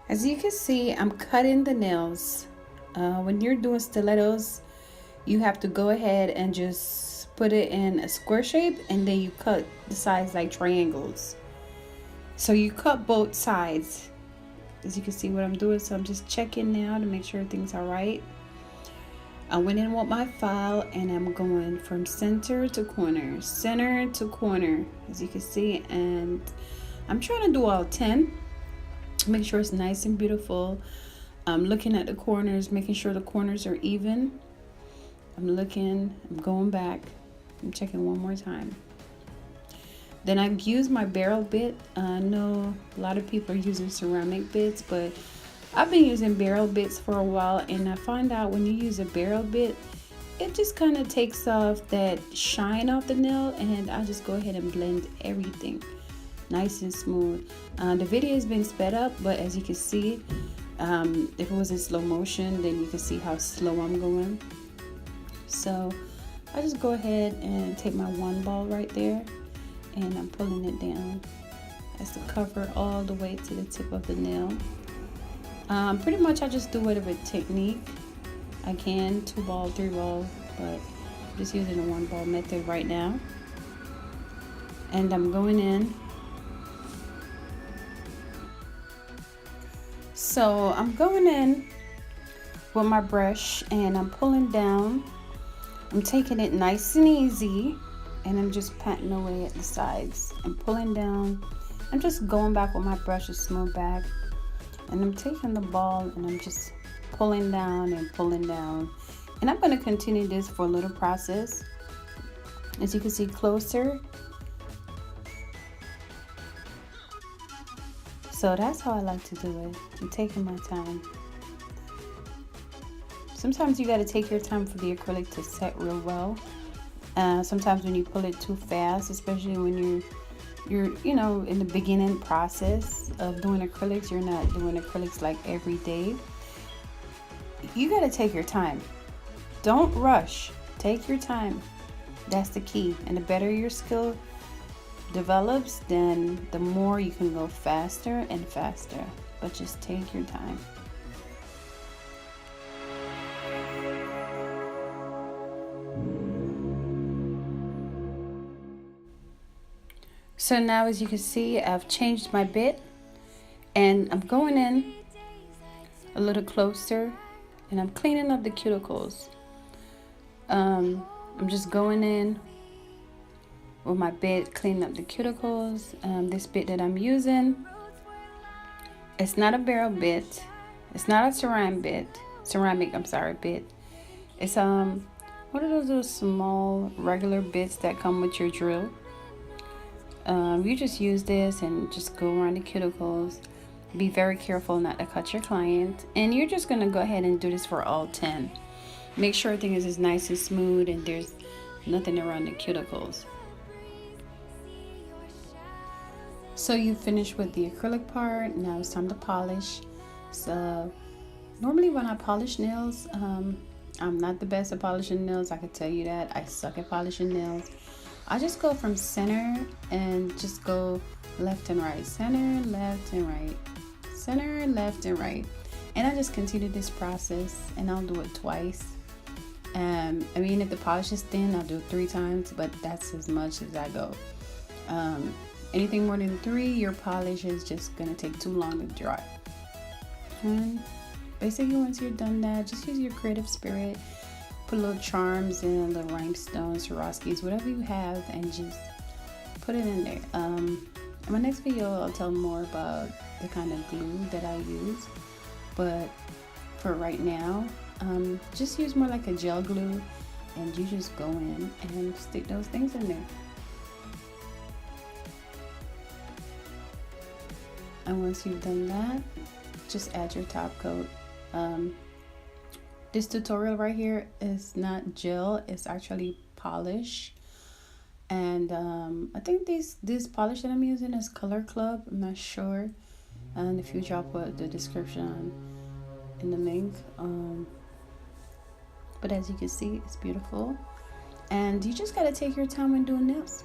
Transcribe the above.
As you can see, I'm cutting the nails. When you're doing stilettos, you have to go ahead and just put it in a square shape, and then you cut the sides like triangles. So you cut both sides. As you can see what I'm doing, so I'm just checking now to make sure things are right. I went in with my file and I'm going from center to corner, as you can see, and I'm trying to do all 10. Make sure it's nice and beautiful. I'm looking at the corners, making sure the corners are even. I'm going back, I'm checking one more time. Then I use my barrel bit. I know a lot of people are using ceramic bits, but I've been using barrel bits for a while, and I find out when you use a barrel bit, it just kind of takes off that shine off the nail, and I just go ahead and blend everything nice and smooth. The video has been sped up, but as you can see, if it was in slow motion, then you can see how slow I'm going. So I just go ahead and take my one ball right there, and I'm pulling it down. That's to cover all the way to the tip of the nail. Pretty much I just do whatever technique I can, 2 ball, 3 ball, but I'm just using the 1 ball method right now. And I'm going in. So I'm going in with my brush and I'm pulling down. I'm taking it nice and easy, and I'm just patting away at the sides and pulling down. I'm just going back with my brush to smooth back. And I'm taking the ball and I'm just pulling down and pulling down. And I'm going to continue this for a little process. As you can see closer. So that's how I like to do it. I'm taking my time. Sometimes you got to take your time for the acrylic to set real well. Sometimes when you pull it too fast, especially when you're in the beginning process of doing acrylics, you're not doing acrylics like every day. You got to take your time. Don't rush. Take your time. That's the key. And the better your skill develops, then the more you can go faster and faster. But just take your time. So now, as you can see, I've changed my bit and I'm going in a little closer and I'm cleaning up the cuticles. I'm just going in with my bit, cleaning up the cuticles. This bit that I'm using, it's not a barrel bit. It's not a ceramic bit. It's one of those little small regular bits that come with your drill. You just use this and just go around the cuticles. Be very careful not to cut your client. And you're just going to go ahead and do this for all 10. Make sure everything is as nice and smooth and there's nothing around the cuticles. So you finished with the acrylic part. Now it's time to polish. So normally when I polish nails, I'm not the best at polishing nails. I can tell you that. I suck at polishing nails. I just go from center and just go left and right, center, left and right, center, left and right. And I just continue this process, and I'll do it twice. I mean, if the polish is thin, I'll do it 3 times, but that's as much as I go. Anything more than 3, your polish is just gonna take too long to dry. And basically once you're done that, just use your creative spirit. Put little charms in, little rhinestones, Swarovskis, whatever you have, and just put it in there. In my next video, I'll tell more about the kind of glue that I use. But for right now, just use more like a gel glue, and you just go in and stick those things in there. And once you've done that, just add your top coat. This tutorial right here is not gel, it's actually polish. And I think this polish that I'm using is Color Club. I'm not sure. In the future I'll put the description in the link. But as you can see, it's beautiful. And you just gotta take your time when doing nails.